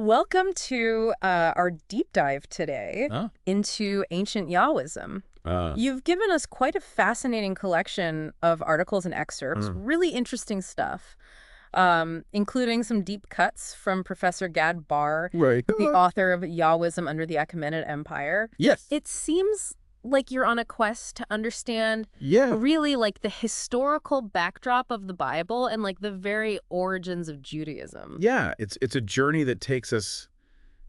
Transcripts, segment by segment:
welcome to our deep dive today Huh? into ancient Yahwism. Uh, You've given us quite a fascinating collection of articles and excerpts, really interesting stuff, including some deep cuts from Professor Gad Barr, right. the author of Yahwism under the Achaemenid Empire. Yes. It seems like you're on a quest to understand Yeah. really like the historical backdrop of the Bible and like the very origins of Judaism. Yeah. It's a journey that takes us,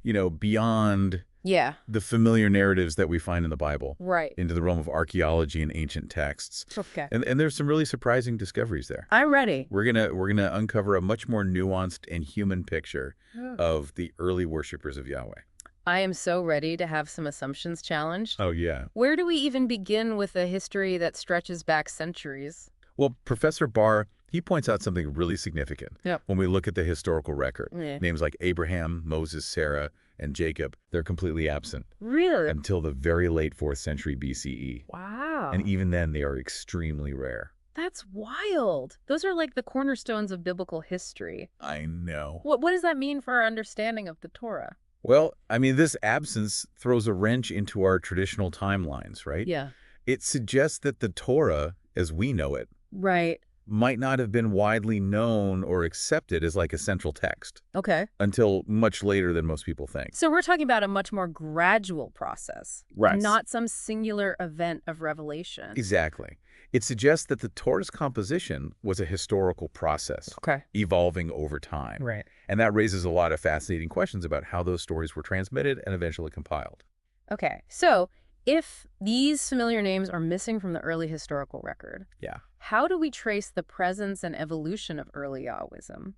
beyond Yeah, the familiar narratives that we find in the Bible right. into the realm of archaeology and ancient texts. Okay. And there's some really surprising discoveries there. I'm ready. We're gonna uncover a much more nuanced and human picture of the early worshipers of Yahweh. I am so ready to have some assumptions challenged. Oh, yeah. Where do we even begin with a history that stretches back centuries? Well, Professor Barr, he points out something really significant. Yep. When we look at the historical record. Yeah. Names like Abraham, Moses, Sarah, and Jacob, they're completely absent Really? until the very late 4th century BCE. Wow. And even then, they are extremely rare. That's wild. Those are like the cornerstones of biblical history. I know. What does that mean for our understanding of the Torah? Well, I mean, this absence throws a wrench into our traditional timelines, right? Yeah. It suggests that the Torah, as we know it, Right. might not have been widely known or accepted as like a central text Okay. until much later than most people think. So we're talking about a much more gradual process. Right. Not some singular event of revelation. Exactly. It suggests that the Torah's composition was a historical process, Okay. evolving over time. Right. And that raises a lot of fascinating questions about how those stories were transmitted and eventually compiled. Okay. So if these familiar names are missing from the early historical record, Yeah. how do we trace the presence and evolution of early Yahwism?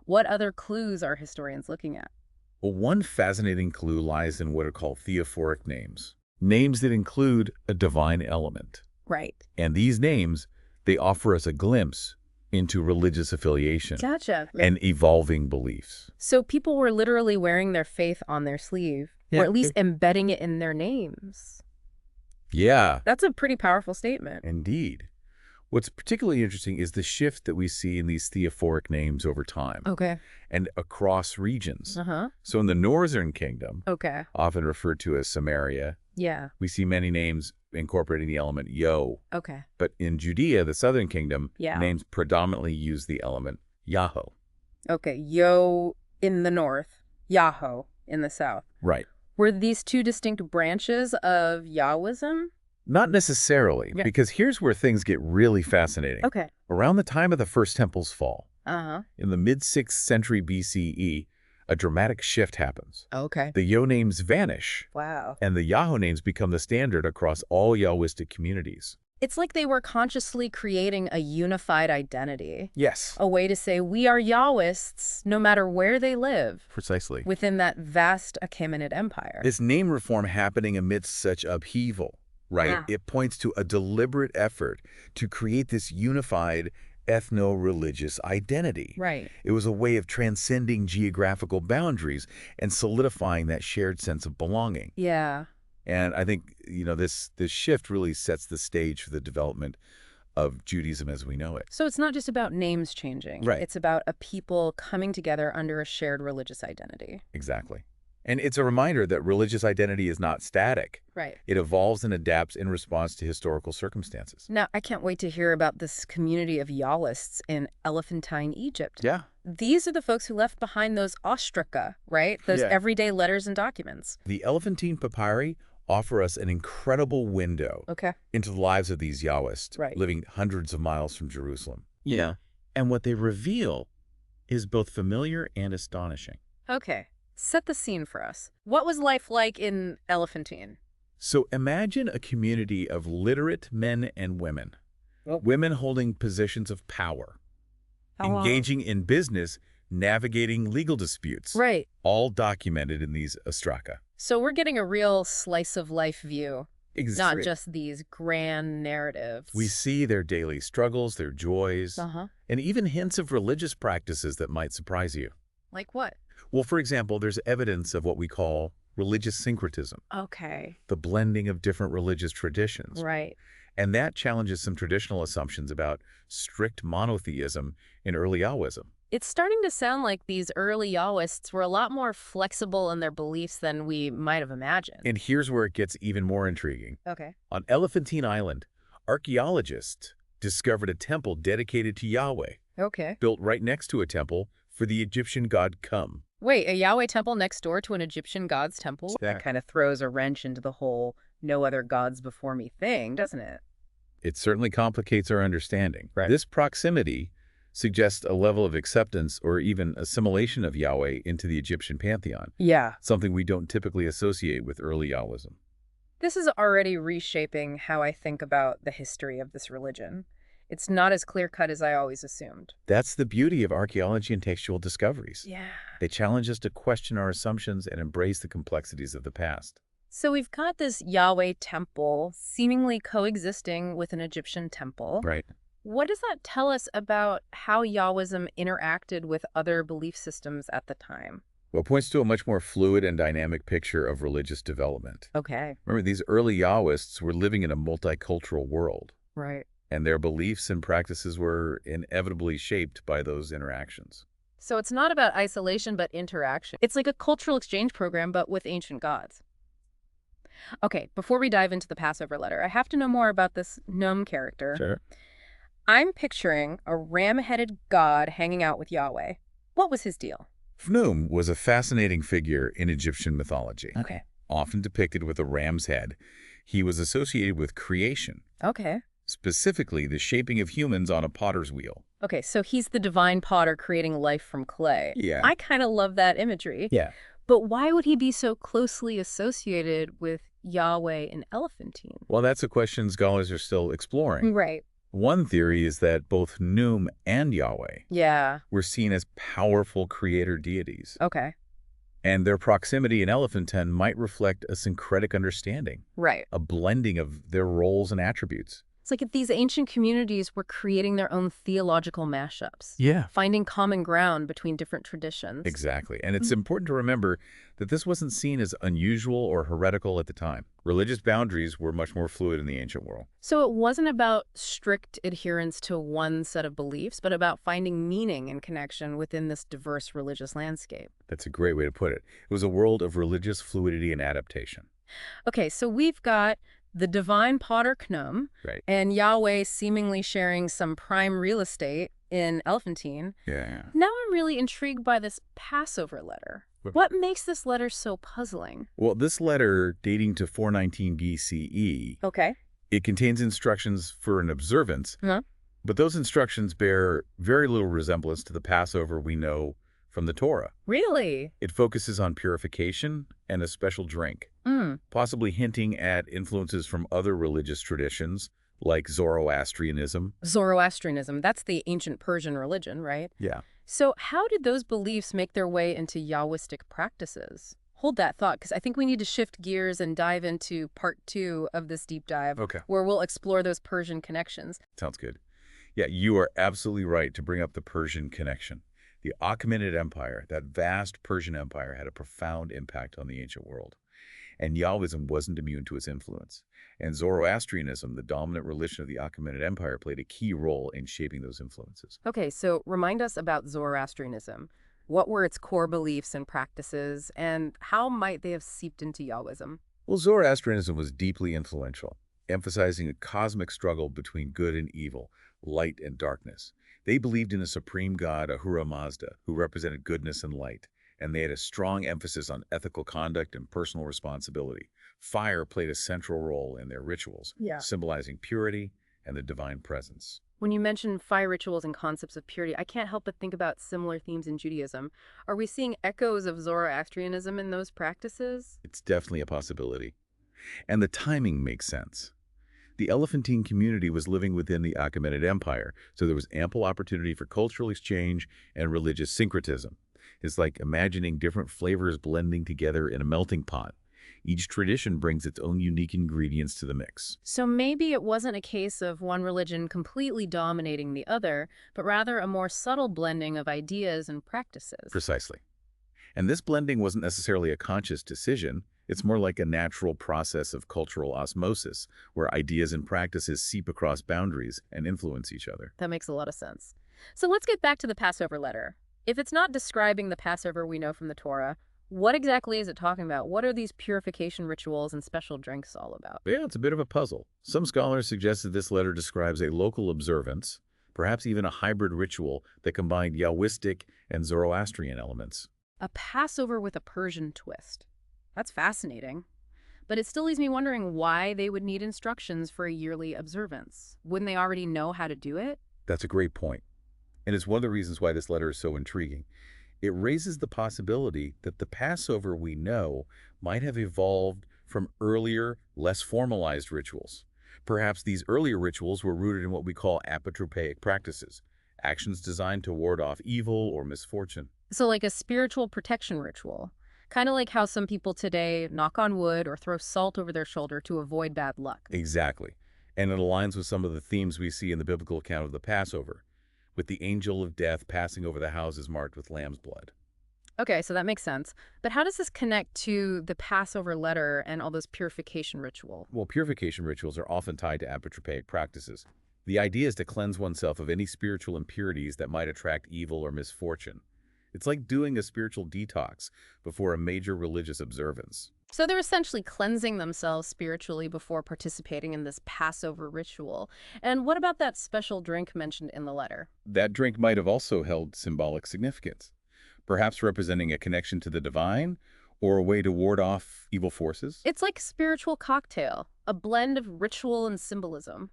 What other clues are historians looking at? Well, one fascinating clue lies in what are called theophoric names, names that include a divine element. Right. And these names, they offer us a glimpse into religious affiliation Gotcha. and evolving beliefs. So people were literally wearing their faith on their sleeve, Yeah. or at least embedding it in their names. Yeah, That's a pretty powerful statement. indeed. What's particularly interesting is the shift that we see in these theophoric names over time Okay. and across regions. Uh-huh. So in the northern kingdom, Okay. often referred to as Samaria, Yeah. we see many names incorporating the element yo. Okay. But in Judea, the southern kingdom, Yeah. names predominantly use the element Yahoo. Okay. Yo in the north, Yahoo in the south. Right. Were these two distinct branches of Yahwism? Not necessarily, Yeah. because here's where things get really fascinating. Okay. Around the time of the First Temple's fall, Uh-huh. in the mid-6th century BCE, a dramatic shift happens. Okay. The Yo names vanish, Wow. and the Yahoo names become the standard across all Yahwistic communities. It's like they were consciously creating a unified identity, Yes. a way to say we are Yahwists no matter where they live Precisely. within that vast Achaemenid empire. This name reform happening amidst such upheaval, right? Yeah. It points to a deliberate effort to create this unified ethno-religious identity. Right. It was a way of transcending geographical boundaries and solidifying that shared sense of belonging. Yeah. And I think, this shift really sets the stage for the development of Judaism as we know it. So it's not just about names changing. Right. It's about a people coming together under a shared religious identity. Exactly. And it's a reminder that religious identity is not static. Right. It evolves and adapts in response to historical circumstances. Now, I can't wait to hear about this community of Yahwists in Elephantine, Egypt. Yeah. These are the folks who left behind those ostraca, right? Those Yeah. everyday letters and documents. The Elephantine papyri offer us an incredible window Okay. into the lives of these Yahwists Right. living hundreds of miles from Jerusalem. Yeah. And what they reveal is both familiar and astonishing. Okay. Set the scene for us. What was life like in Elephantine? So imagine a community of literate men and women, women holding positions of power, engaging in business, navigating legal disputes, Right. all documented in these ostraca. So we're getting a real slice of life view, not Exactly. just these grand narratives. We see their daily struggles, their joys, Uh-huh. and even hints of religious practices that might surprise you. Like what? Well, for example, there's evidence of what we call religious syncretism, Okay. the blending of different religious traditions. Right. And that challenges some traditional assumptions about strict monotheism in early Yahwism. It's starting to sound like these early Yahwists were a lot more flexible in their beliefs than we might have imagined. And here's where it gets even more intriguing. Okay. On Elephantine Island, archaeologists discovered a temple dedicated to Yahweh, Okay. built right next to a temple for the Egyptian god Kum. Wait, a Yahweh temple next door to an Egyptian god's temple? That kind of throws a wrench into the whole no other gods before me thing, doesn't it? It certainly complicates our understanding. Right. This proximity suggests a level of acceptance or even assimilation of Yahweh into the Egyptian pantheon, Yeah. something we don't typically associate with early Yahwism. This is already reshaping how I think about the history of this religion. It's not as clear-cut as I always assumed. That's the beauty of archaeology and textual discoveries. Yeah. They challenge us to question our assumptions and embrace the complexities of the past. So we've got this Yahweh temple seemingly coexisting with an Egyptian temple. Right. What does that tell us about how Yahwism interacted with other belief systems at the time? Well, it points to a much more fluid and dynamic picture of religious development. Okay. Remember, these early Yahwists were living in a multicultural world, Right. and their beliefs and practices were inevitably shaped by those interactions. So it's not about isolation, but interaction. It's like a cultural exchange program, but with ancient gods. Okay, before we dive into the Passover letter, I have to know more about this Num character. Sure. I'm picturing a ram-headed god hanging out with Yahweh. What was his deal? Phnum was a fascinating figure in Egyptian mythology. Okay. Often depicted with a ram's head, he was associated with creation, Okay. specifically the shaping of humans on a potter's wheel. Okay, so he's the divine potter creating life from clay. Yeah. I kind of love that imagery. Yeah. But why would he be so closely associated with Yahweh and Elephantine? Well, that's a question scholars are still exploring. Right. One theory is that both Num and Yahweh Yeah. were seen as powerful creator deities, Okay. and their proximity in Elephantine might reflect a syncretic understanding, Right. a blending of their roles and attributes. It's like if these ancient communities were creating their own theological mashups. Yeah. Finding common ground between different traditions. Exactly. And it's important to remember that this wasn't seen as unusual or heretical at the time. Religious boundaries were much more fluid in the ancient world. So it wasn't about strict adherence to one set of beliefs, but about finding meaning and connection within this diverse religious landscape. That's a great way to put it. It was a world of religious fluidity and adaptation. Okay, so we've got the divine potter Khnum Right. and Yahweh seemingly sharing some prime real estate in Elephantine. Yeah. Now I'm really intrigued by this Passover letter. What makes this letter so puzzling? Well, this letter, dating to 419 BCE, Okay. it contains instructions for an observance, but those instructions bear very little resemblance to the Passover we know from the Torah. Really? It focuses on purification and a special drink, possibly hinting at influences from other religious traditions like Zoroastrianism. Zoroastrianism, that's the ancient Persian religion, right? Yeah. So how did those beliefs make their way into Yahwistic practices? Hold that thought, because I think we need to shift gears and dive into part 2 of this deep dive, where we'll explore those Persian connections. Sounds good. Yeah, you are absolutely right to bring up the Persian connection. The Achaemenid Empire, that vast Persian empire, had a profound impact on the ancient world. And Yahwism wasn't immune to its influence. And Zoroastrianism, the dominant religion of the Achaemenid Empire, played a key role in shaping those influences. Okay, so remind us about Zoroastrianism. What were its core beliefs and practices, and how might they have seeped into Yahwism? Well, Zoroastrianism was deeply influential, emphasizing a cosmic struggle between good and evil, light and darkness. They believed in a supreme god, Ahura Mazda, who represented goodness and light, and they had a strong emphasis on ethical conduct and personal responsibility. Fire played a central role in their rituals, symbolizing purity and the divine presence. When you mention fire rituals and concepts of purity, I can't help but think about similar themes in Judaism. Are we seeing echoes of Zoroastrianism in those practices? It's definitely a possibility. And the timing makes sense. The Elephantine community was living within the Achaemenid Empire, so there was ample opportunity for cultural exchange and religious syncretism. It's like imagining different flavors blending together in a melting pot. Each tradition brings its own unique ingredients to the mix. So maybe it wasn't a case of one religion completely dominating the other, but rather a more subtle blending of ideas and practices. Precisely. And this blending wasn't necessarily a conscious decision. It's more like a natural process of cultural osmosis, where ideas and practices seep across boundaries and influence each other. That makes a lot of sense. So let's get back to the Passover letter. If it's not describing the Passover we know from the Torah, what exactly is it talking about? What are these purification rituals and special drinks all about? Yeah, it's a bit of a puzzle. Some scholars suggest that this letter describes a local observance, perhaps even a hybrid ritual that combined Yahwistic and Zoroastrian elements. A Passover with a Persian twist. That's fascinating. But it still leaves me wondering why they would need instructions for a yearly observance. Wouldn't they already know how to do it? That's a great point. And it's one of the reasons why this letter is so intriguing. It raises the possibility that the Passover we know might have evolved from earlier, less formalized rituals. Perhaps these earlier rituals were rooted in what we call apotropaic practices, actions designed to ward off evil or misfortune. So like a spiritual protection ritual. Kind of like how some people today knock on wood or throw salt over their shoulder to avoid bad luck. Exactly. And it aligns with some of the themes we see in the biblical account of the Passover, with the angel of death passing over the houses marked with lamb's blood. Okay, so that makes sense. But how does this connect to the Passover letter and all those purification rituals? Well, purification rituals are often tied to apotropaic practices. The idea is to cleanse oneself of any spiritual impurities that might attract evil or misfortune. It's like doing a spiritual detox before a major religious observance. So they're essentially cleansing themselves spiritually before participating in this Passover ritual. And what about that special drink mentioned in the letter? That drink might have also held symbolic significance, perhaps representing a connection to the divine or a way to ward off evil forces. It's like a spiritual cocktail, a blend of ritual and symbolism.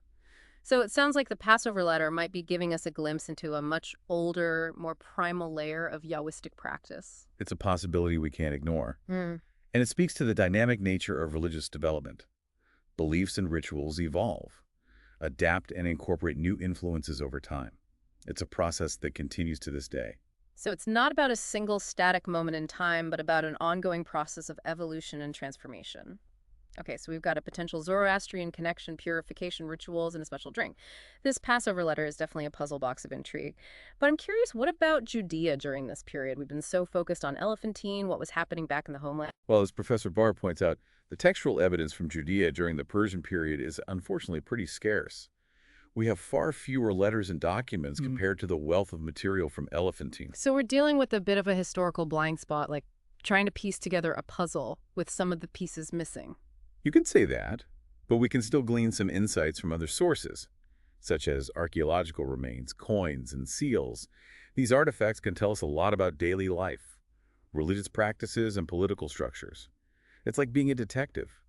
So it sounds like the Passover letter might be giving us a glimpse into a much older, more primal layer of Yahwistic practice. It's a possibility we can't ignore. Mm. And it speaks to the dynamic nature of religious development. Beliefs and rituals evolve, adapt, and incorporate new influences over time. It's a process that continues to this day. So it's not about a single static moment in time, but about an ongoing process of evolution and transformation. Okay, so we've got a potential Zoroastrian connection, purification rituals, and a special drink. This Passover letter is definitely a puzzle box of intrigue. But I'm curious, what about Judea during this period? We've been so focused on Elephantine, what was happening back in the homeland. Well, as Professor Barr points out, the textual evidence from Judea during the Persian period is unfortunately pretty scarce. We have far fewer letters and documents compared to the wealth of material from Elephantine. So we're dealing with a bit of a historical blind spot, like trying to piece together a puzzle with some of the pieces missing. You can say that, but we can still glean some insights from other sources, such as archaeological remains, coins, and seals. These artifacts can tell us a lot about daily life, religious practices, and political structures. It's like being a detective,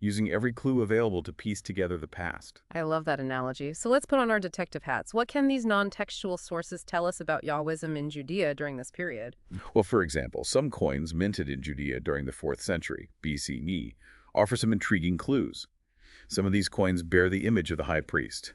using every clue available to piece together the past. I love that analogy. So let's put on our detective hats. What can these non-textual sources tell us about Yahwism in Judea during this period? Well, for example, some coins minted in Judea during the 4th century BCE offer some intriguing clues. Some of these coins bear the image of the high priest,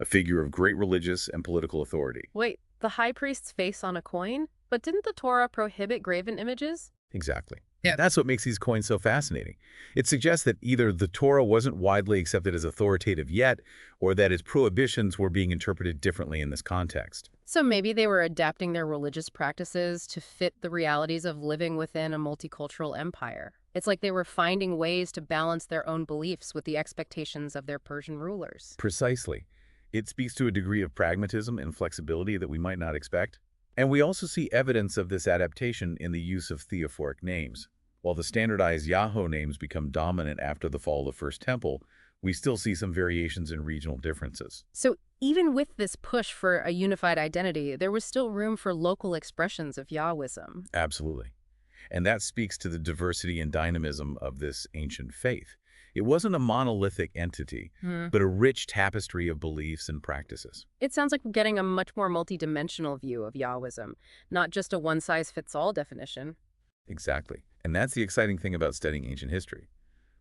a figure of great religious and political authority. Wait, the high priest's face on a coin? But didn't the Torah prohibit graven images? Exactly. Yeah, that's what makes these coins so fascinating. It suggests that either the Torah wasn't widely accepted as authoritative yet, or that its prohibitions were being interpreted differently in this context. So maybe they were adapting their religious practices to fit the realities of living within a multicultural empire. It's like they were finding ways to balance their own beliefs with the expectations of their Persian rulers. Precisely. It speaks to a degree of pragmatism and flexibility that we might not expect. And we also see evidence of this adaptation in the use of theophoric names. While the standardized Yahweh names become dominant after the fall of the First Temple, we still see some variations in regional differences. So even with this push for a unified identity, there was still room for local expressions of Yahwism. Absolutely. And that speaks to the diversity and dynamism of this ancient faith. It wasn't a monolithic entity, but a rich tapestry of beliefs and practices. It sounds like we're getting a much more multidimensional view of Yahwism, not just a one-size-fits-all definition. Exactly. And that's the exciting thing about studying ancient history.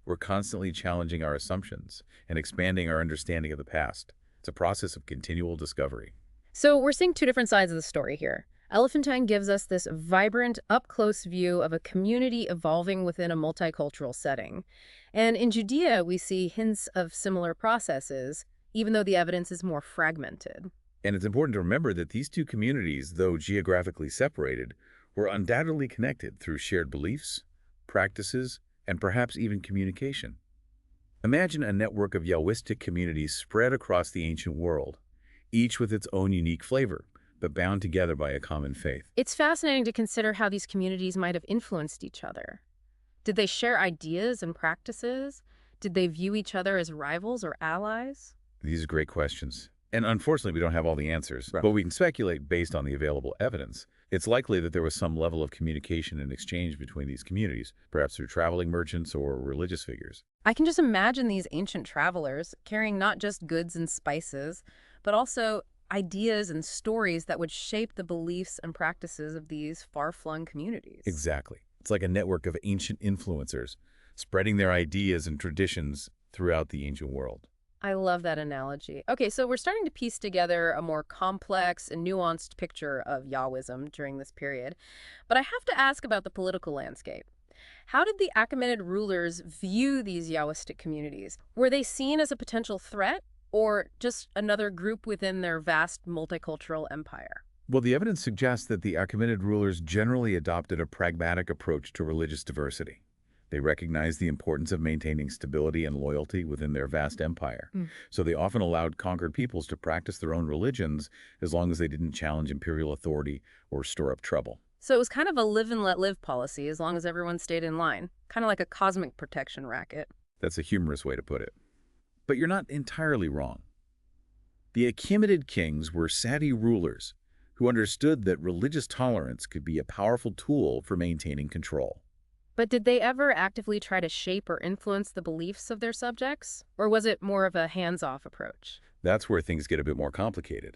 We're constantly challenging our assumptions and expanding our understanding of the past. It's a process of continual discovery. So we're seeing two different sides of the story here. Elephantine gives us this vibrant, up-close view of a community evolving within a multicultural setting. And in Judea, we see hints of similar processes, even though the evidence is more fragmented. And it's important to remember that these two communities, though geographically separated, were undoubtedly connected through shared beliefs, practices, and perhaps even communication. Imagine a network of Yahwistic communities spread across the ancient world, each with its own unique flavor, but bound together by a common faith. It's fascinating to consider how these communities might have influenced each other. Did they share ideas and practices? Did they view each other as rivals or allies? These are great questions. And unfortunately, we don't have all the answers, Right. but we can speculate based on the available evidence. It's likely that there was some level of communication and exchange between these communities, perhaps through traveling merchants or religious figures. I can just imagine these ancient travelers carrying not just goods and spices, but also ideas and stories that would shape the beliefs and practices of these far-flung communities. Exactly. It's like a network of ancient influencers, spreading their ideas and traditions throughout the ancient world. I love that analogy. Okay, so we're starting to piece together a more complex and nuanced picture of Yahwism during this period. But I have to ask about the political landscape. How did the Achaemenid rulers view these Yahwistic communities? Were they seen as a potential threat or just another group within their vast multicultural empire? Well, the evidence suggests that the Achaemenid rulers generally adopted a pragmatic approach to religious diversity. They recognized the importance of maintaining stability and loyalty within their vast empire. So they often allowed conquered peoples to practice their own religions as long as they didn't challenge imperial authority or stir up trouble. So it was kind of a live and let live policy as long as everyone stayed in line, kind of like a cosmic protection racket. That's a humorous way to put it. But you're not entirely wrong. The Achaemenid kings were savvy rulers who understood that religious tolerance could be a powerful tool for maintaining control. But did they ever actively try to shape or influence the beliefs of their subjects? Or was it more of a hands-off approach? That's where things get a bit more complicated.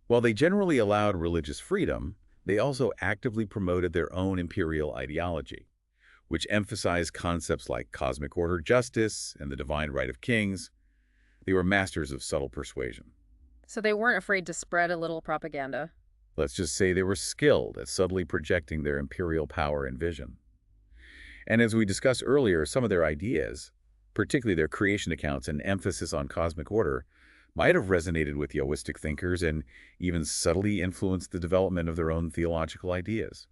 While they generally allowed religious freedom, they also actively promoted their own imperial ideology, which emphasized concepts like cosmic order justice and the divine right of kings. They were masters of subtle persuasion. So they weren't afraid to spread a little propaganda. Let's just say they were skilled at subtly projecting their imperial power and vision. And as we discussed earlier, some of their ideas, particularly their creation accounts and emphasis on cosmic order, might have resonated with Yahwistic thinkers and even subtly influenced the development of their own theological ideas.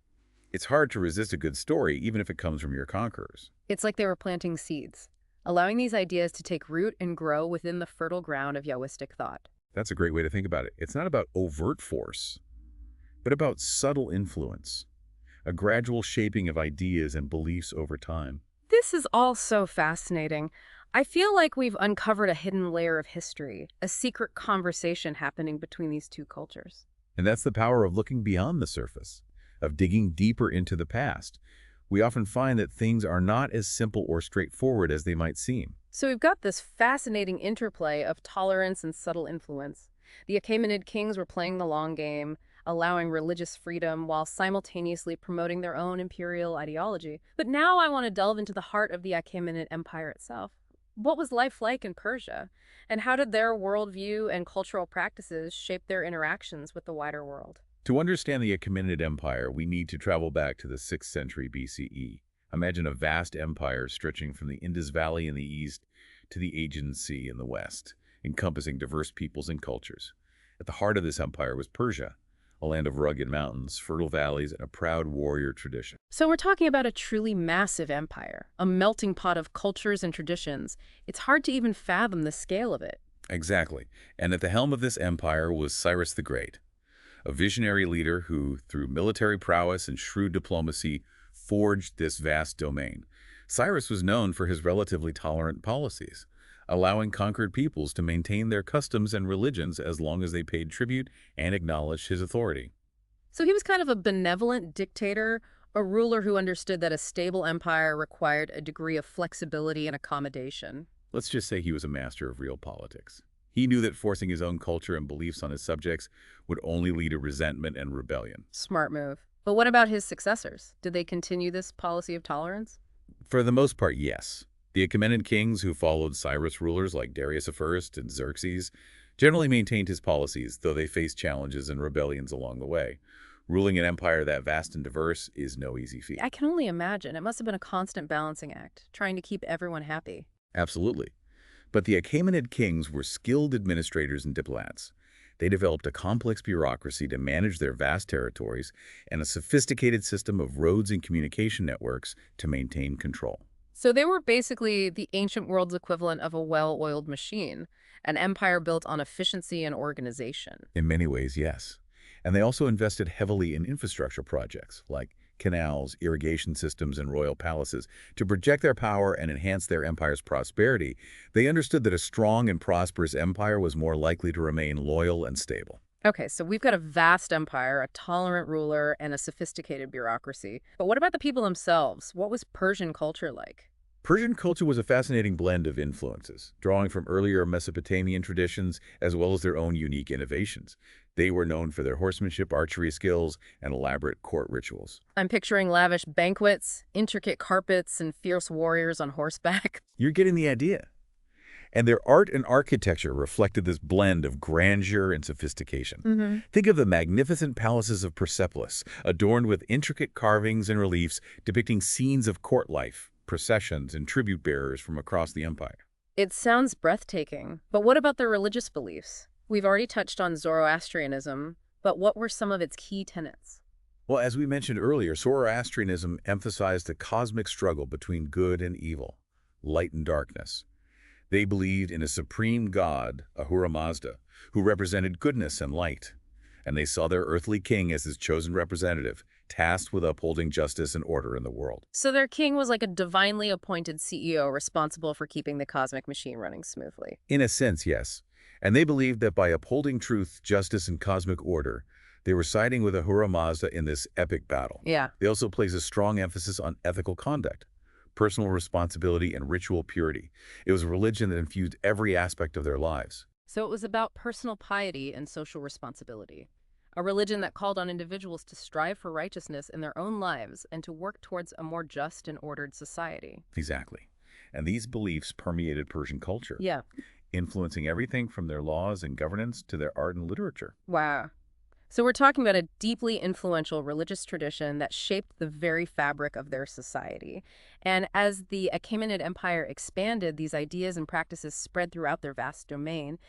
It's hard to resist a good story, even if it comes from your conquerors. It's like they were planting seeds, allowing these ideas to take root and grow within the fertile ground of Yahwistic thought. That's a great way to think about it. It's not about overt force, but about subtle influence, a gradual shaping of ideas and beliefs over time. This is all so fascinating. I feel like we've uncovered a hidden layer of history, a secret conversation happening between these two cultures. And that's the power of looking beyond the surface, of digging deeper into the past. We often find that things are not as simple or straightforward as they might seem. So we've got this fascinating interplay of tolerance and subtle influence. The Achaemenid kings were playing the long game, allowing religious freedom while simultaneously promoting their own imperial ideology. But now I want to delve into the heart of the Achaemenid Empire itself. What was life like in Persia? And how did their worldview and cultural practices shape their interactions with the wider world? To understand the Achaemenid Empire, we need to travel back to the 6th century BCE. Imagine a vast empire stretching from the Indus Valley in the east to the Aegean Sea in the west, encompassing diverse peoples and cultures. At the heart of this empire was Persia, a land of rugged mountains, fertile valleys, and a proud warrior tradition. So we're talking about a truly massive empire, a melting pot of cultures and traditions. It's hard to even fathom the scale of it. Exactly. And at the helm of this empire was Cyrus the Great, a visionary leader who, through military prowess and shrewd diplomacy, forged this vast domain. Cyrus was known for his relatively tolerant policies, allowing conquered peoples to maintain their customs and religions as long as they paid tribute and acknowledged his authority. So he was kind of a benevolent dictator, a ruler who understood that a stable empire required a degree of flexibility and accommodation. Let's just say he was a master of real politics. He knew that forcing his own culture and beliefs on his subjects would only lead to resentment and rebellion. Smart move. But what about his successors? Did they continue this policy of tolerance? For the most part, yes. The Achaemenid kings who followed Cyrus rulers like Darius I and Xerxes generally maintained his policies, though they faced challenges and rebellions along the way. Ruling an empire that vast and diverse is no easy feat. I can only imagine. It must have been a constant balancing act, trying to keep everyone happy. Absolutely. But the Achaemenid kings were skilled administrators and diplomats. They developed a complex bureaucracy to manage their vast territories and a sophisticated system of roads and communication networks to maintain control. So they were basically the ancient world's equivalent of a well-oiled machine, an empire built on efficiency and organization. In many ways, yes. And they also invested heavily in infrastructure projects like canals, irrigation systems, and royal palaces. To project their power and enhance their empire's prosperity, they understood that a strong and prosperous empire was more likely to remain loyal and stable. Okay, so we've got a vast empire, a tolerant ruler, and a sophisticated bureaucracy. But what about the people themselves? What was Persian culture like? Persian culture was a fascinating blend of influences, drawing from earlier Mesopotamian traditions as well as their own unique innovations. They were known for their horsemanship, archery skills, and elaborate court rituals. I'm picturing lavish banquets, intricate carpets, and fierce warriors on horseback. You're getting the idea. And their art and architecture reflected this blend of grandeur and sophistication. Think of the magnificent palaces of Persepolis, adorned with intricate carvings and reliefs depicting scenes of court life, processions, and tribute bearers from across the empire. It sounds breathtaking. But what about their religious beliefs? We've already touched on Zoroastrianism, but what were some of its key tenets? Well, as we mentioned earlier, Zoroastrianism emphasized the cosmic struggle between good and evil, light and darkness. They believed in a supreme god, Ahura Mazda, who represented goodness and light, and they saw their earthly king as his chosen representative, tasked with upholding justice and order in the world. So their king was like a divinely appointed CEO responsible for keeping the cosmic machine running smoothly. In a sense, yes. And they believed that by upholding truth, justice, and cosmic order, they were siding with Ahura Mazda in this epic battle. Yeah. They also placed a strong emphasis on ethical conduct, personal responsibility, and ritual purity. It was a religion that infused every aspect of their lives. So it was about personal piety and social responsibility. A religion that called on individuals to strive for righteousness in their own lives and to work towards a more just and ordered society. Exactly. And these beliefs permeated Persian culture, Yeah. influencing everything from their laws and governance to their art and literature. Wow. So we're talking about a deeply influential religious tradition that shaped the very fabric of their society. And as the Achaemenid Empire expanded, these ideas and practices spread throughout their vast domain,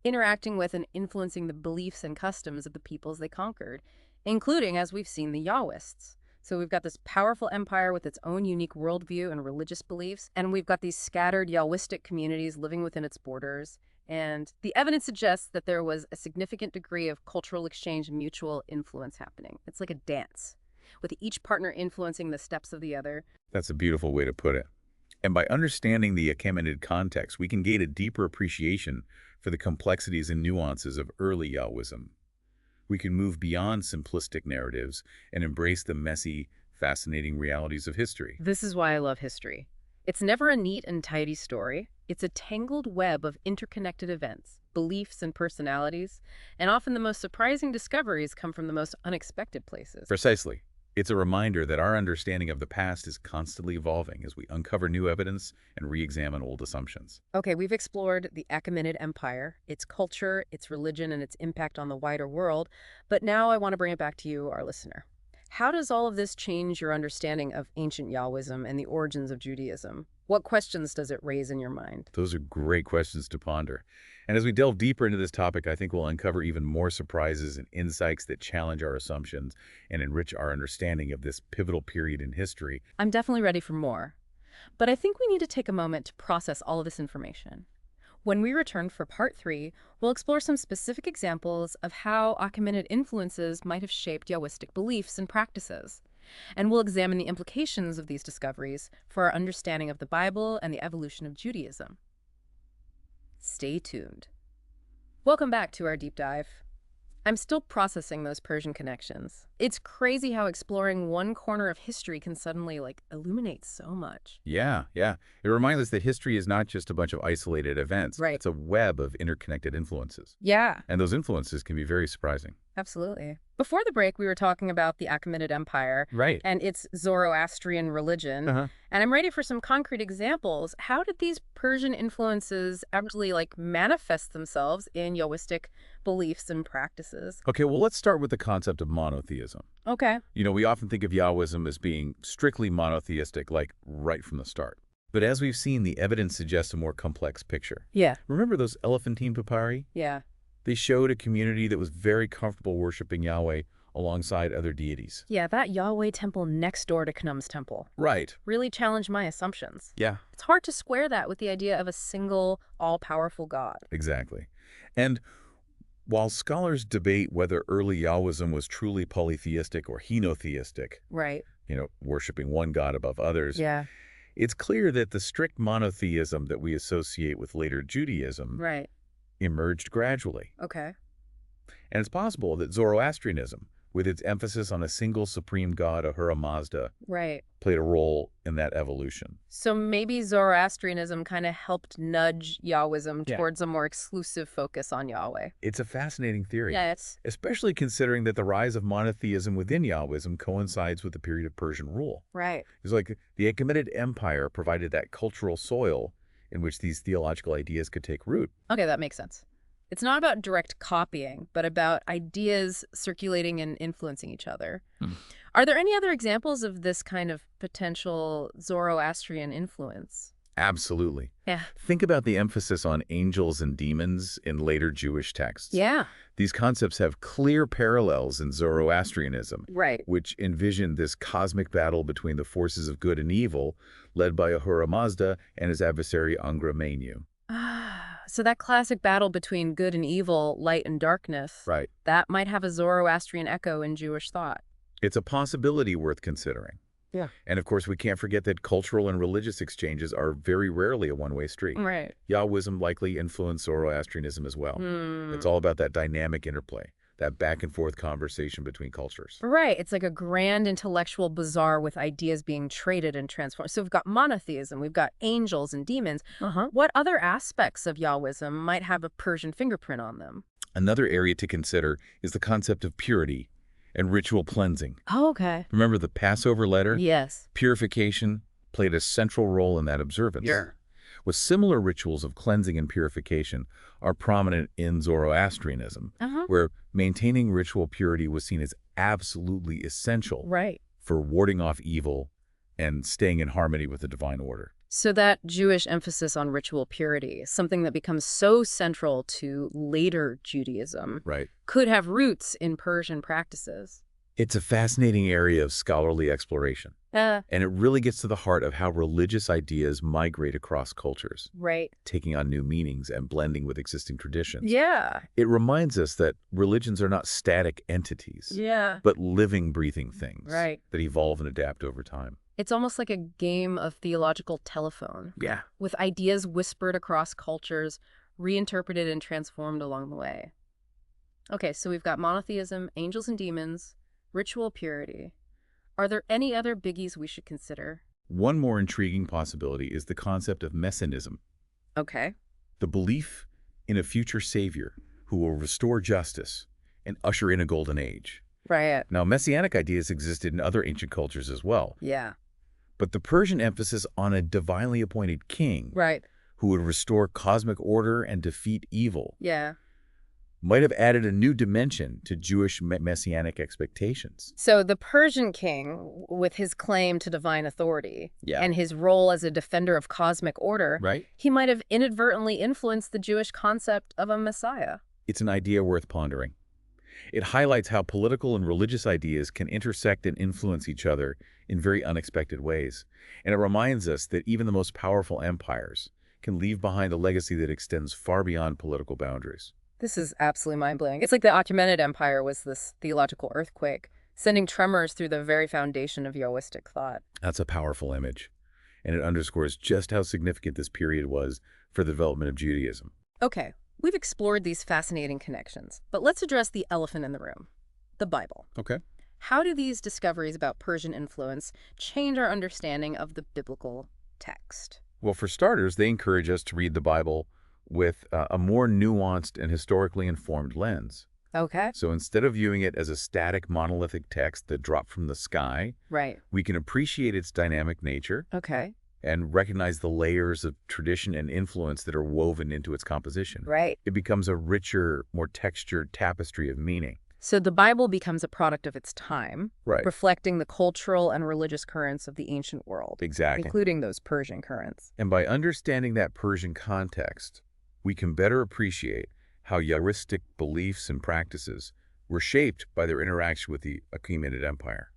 interacting with and influencing the beliefs and customs of the peoples they conquered, including, as we've seen, the Yahwists. So we've got this powerful empire with its own unique worldview and religious beliefs, and we've got these scattered Yahwistic communities living within its borders. And the evidence suggests that there was a significant degree of cultural exchange and mutual influence happening. It's like a dance, with each partner influencing the steps of the other. That's a beautiful way to put it. And by understanding the Achaemenid context, we can gain a deeper appreciation for the complexities and nuances of early Yahwism. We can move beyond simplistic narratives and embrace the messy, fascinating realities of history. This is why I love history. It's never a neat and tidy story. It's a tangled web of interconnected events, beliefs, and personalities, and often the most surprising discoveries come from the most unexpected places. Precisely. It's a reminder that our understanding of the past is constantly evolving as we uncover new evidence and re-examine old assumptions. Okay, we've explored the Achaemenid Empire, its culture, its religion, and its impact on the wider world, but now I want to bring it back to you, our listener. How does all of this change your understanding of ancient Yahwism and the origins of Judaism? What questions does it raise in your mind? Those are great questions to ponder. And as we delve deeper into this topic, I think we'll uncover even more surprises and insights that challenge our assumptions and enrich our understanding of this pivotal period in history. I'm definitely ready for more. But I think we need to take a moment to process all of this information. When we return for part 3, we'll explore some specific examples of how Achaemenid influences might have shaped Yahwistic beliefs and practices. And we'll examine the implications of these discoveries for our understanding of the Bible and the evolution of Judaism. Stay tuned. Welcome back to our deep dive. I'm still processing those Persian connections. It's crazy how exploring one corner of history can suddenly, illuminate so much. Yeah. It reminds us that history is not just a bunch of isolated events. Right. It's a web of interconnected influences. Yeah. And those influences can be very surprising. Absolutely. Before the break, we were talking about the Achaemenid Empire Right. and its Zoroastrian religion. And I'm ready for some concrete examples. How did these Persian influences actually manifest themselves in Yahwistic beliefs and practices? Okay, well, let's start with the concept of monotheism. Okay. We often think of Yahwism as being strictly monotheistic, right from the start. But as we've seen, the evidence suggests a more complex picture. Yeah. Remember those Elephantine papyri? Yeah. They showed a community that was very comfortable worshiping Yahweh alongside other deities. Yeah, that Yahweh temple next door to Khnum's temple Right. really challenged my assumptions. Yeah. It's hard to square that with the idea of a single, all-powerful God. Exactly. And While scholars debate whether early Yahwism was truly polytheistic or henotheistic, Right. Worshiping one god above others, Yeah. it's clear that the strict monotheism that we associate with later Judaism Right. emerged gradually. Okay. And it's possible that Zoroastrianism, with its emphasis on a single supreme god, Ahura Mazda, Right. played a role in that evolution. So maybe Zoroastrianism kind of helped nudge Yahwism towards a more exclusive focus on Yahweh. It's a fascinating theory. Yeah, it's... Especially considering that the rise of monotheism within Yahwism coincides with the period of Persian rule. Right. It's like the Achaemenid Empire provided that cultural soil in which these theological ideas could take root. Okay, that makes sense. It's not about direct copying, but about ideas circulating and influencing each other. Are there any other examples of this kind of potential Zoroastrian influence? Absolutely. Yeah. Think about the emphasis on angels and demons in later Jewish texts. Yeah. These concepts have clear parallels in Zoroastrianism, Right. which envisioned this cosmic battle between the forces of good and evil, led by Ahura Mazda and his adversary Angra. So that classic battle between good and evil, light and darkness, Right. that might have a Zoroastrian echo in Jewish thought. It's a possibility worth considering. Yeah. And of course, we can't forget that cultural and religious exchanges are very rarely a one-way street. Right. Yahwism likely influenced Zoroastrianism as well. It's all about that dynamic interplay, that back-and-forth conversation between cultures. Right. It's like a grand intellectual bazaar with ideas being traded and transformed. So we've got monotheism, we've got angels and demons. What other aspects of Yahwism might have a Persian fingerprint on them? Another area to consider is the concept of purity and ritual cleansing. Oh, okay. Remember the Passover letter? Yes. Purification played a central role in that observance. Yeah. With similar rituals of cleansing and purification are prominent in Zoroastrianism, where maintaining ritual purity was seen as absolutely essential Right. for warding off evil and staying in harmony with the divine order. So that Jewish emphasis on ritual purity, something that becomes so central to later Judaism, Right. could have roots in Persian practices. It's a fascinating area of scholarly exploration, and it really gets to the heart of how religious ideas migrate across cultures, Right. taking on new meanings and blending with existing traditions. Yeah. It reminds us that religions are not static entities, Yeah. but living, breathing things Right. that evolve and adapt over time. It's almost like a game of theological telephone, Yeah. with ideas whispered across cultures, reinterpreted and transformed along the way. Okay, so we've got monotheism, angels and demons, ritual purity. Are there any other biggies we should consider? One more intriguing possibility is the concept of messianism, Okay. the belief in a future savior who will restore justice and usher in a golden age. Right. Now, messianic ideas existed in other ancient cultures as well, Yeah. but the Persian emphasis on a divinely appointed king Right. who would restore cosmic order and defeat evil Yeah. might have added a new dimension to Jewish messianic expectations. So the Persian king, with his claim to divine authority Yeah. and his role as a defender of cosmic order, Right? he might have inadvertently influenced the Jewish concept of a Messiah. It's an idea worth pondering. It highlights how political and religious ideas can intersect and influence each other in very unexpected ways. And it reminds us that even the most powerful empires can leave behind a legacy that extends far beyond political boundaries. This is absolutely mind-blowing. It's like the Achaemenid Empire was this theological earthquake, sending tremors through the very foundation of Yahwistic thought. That's a powerful image, and it underscores just how significant this period was for the development of Judaism. Okay, we've explored these fascinating connections, but let's address the elephant in the room, the Bible. Okay. How do these discoveries about Persian influence change our understanding of the biblical text? Well, for starters, they encourage us to read the Bible with a more nuanced and historically informed lens. Okay. So instead of viewing it as a static monolithic text that dropped from the sky, Right. we can appreciate its dynamic nature Okay. and recognize the layers of tradition and influence that are woven into its composition. Right. It becomes a richer, more textured tapestry of meaning. So the Bible becomes a product of its time, Right. reflecting the cultural and religious currents of the ancient world, Exactly. including those Persian currents. And by understanding that Persian context, we can better appreciate how Yahwistic beliefs and practices were shaped by their interaction with the Achaemenid Empire.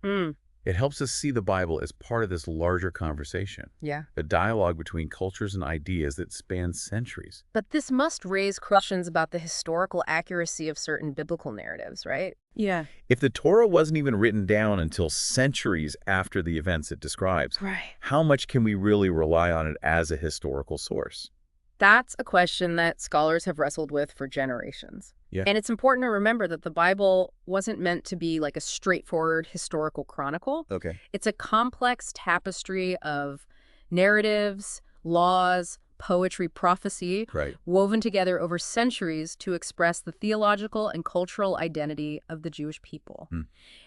It helps us see the Bible as part of this larger conversation, Yeah. a dialogue between cultures and ideas that spans centuries. But this must raise questions about the historical accuracy of certain biblical narratives, right? Yeah. If the Torah wasn't even written down until centuries after the events it describes, Right. how much can we really rely on it as a historical source? That's a question that scholars have wrestled with for generations. Yeah. And it's important to remember that the Bible wasn't meant to be like a straightforward historical chronicle. Okay. It's a complex tapestry of narratives, laws, poetry, prophecy, Right. woven together over centuries to express the theological and cultural identity of the Jewish people. Hmm.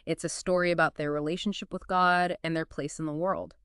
It's a story about their relationship with God and their place in the world.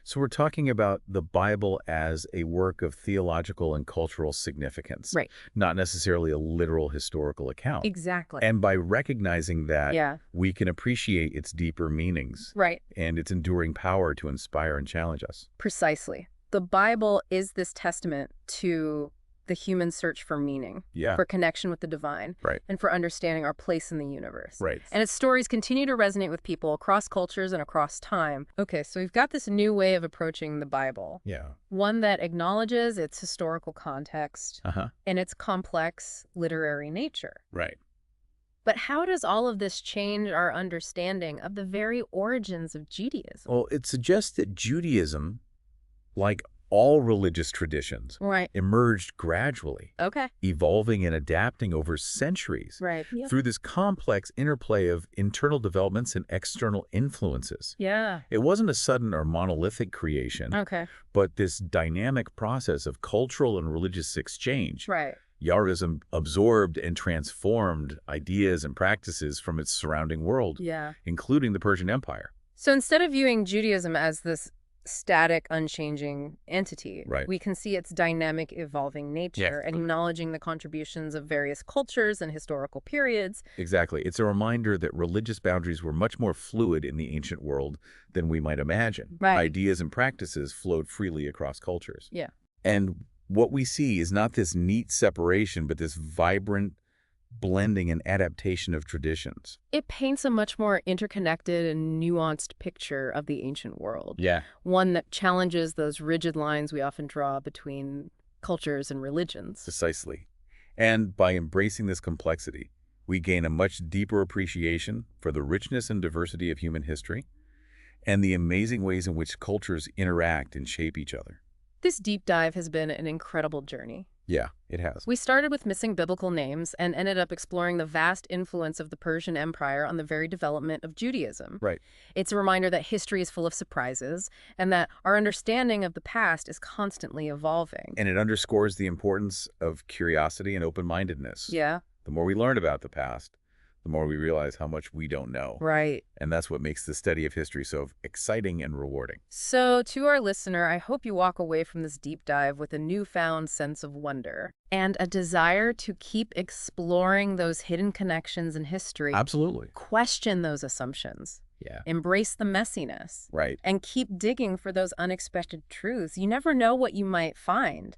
So we're talking about the Bible as a work of theological and cultural significance, Right. not necessarily a literal historical account. Exactly. And by recognizing that, Yeah. we can appreciate its deeper meanings Right. and its enduring power to inspire and challenge us. Precisely. The Bible is this testament to the human search for meaning, Yeah. for connection with the divine, Right. and for understanding our place in the universe. Right. And its stories continue to resonate with people across cultures and across time. Okay, so we've got this new way of approaching the Bible, Yeah. one that acknowledges its historical context Uh-huh. and its complex literary nature. Right. But how does all of this change our understanding of the very origins of Judaism? Well, it suggests that Judaism, like all religious traditions, Right. emerged gradually, Okay. evolving and adapting over centuries Right. through this complex interplay of internal developments and external influences. Yeah. It wasn't a sudden or monolithic creation, Okay. but this dynamic process of cultural and religious exchange. Right. Yahwism absorbed and transformed ideas and practices from its surrounding world, Yeah. including the Persian Empire. So instead of viewing Judaism as this static, unchanging entity, Right. we can see its dynamic, evolving nature and acknowledging the contributions of various cultures and historical periods. Exactly. It's a reminder that religious boundaries were much more fluid in the ancient world than we might imagine. Right. Ideas and practices flowed freely across cultures. Yeah. And what we see is not this neat separation, but this vibrant blending and adaptation of traditions. It paints a much more interconnected and nuanced picture of the ancient world. Yeah. One that challenges those rigid lines we often draw between cultures and religions. Precisely. And by embracing this complexity, we gain a much deeper appreciation for the richness and diversity of human history and the amazing ways in which cultures interact and shape each other. This deep dive has been an incredible journey. Yeah, it has. We started with missing biblical names and ended up exploring the vast influence of the Persian Empire on the very development of Judaism. Right. It's a reminder that history is full of surprises and that our understanding of the past is constantly evolving. And it underscores the importance of curiosity and open-mindedness. Yeah. The more we learn about the past, the more we realize how much we don't know. Right. And that's what makes the study of history so exciting and rewarding. So, to our listener, I hope you walk away from this deep dive with a newfound sense of wonder and a desire to keep exploring those hidden connections in history. Absolutely. Question those assumptions. Yeah. Embrace the messiness. Right. And keep digging for those unexpected truths. You never know what you might find.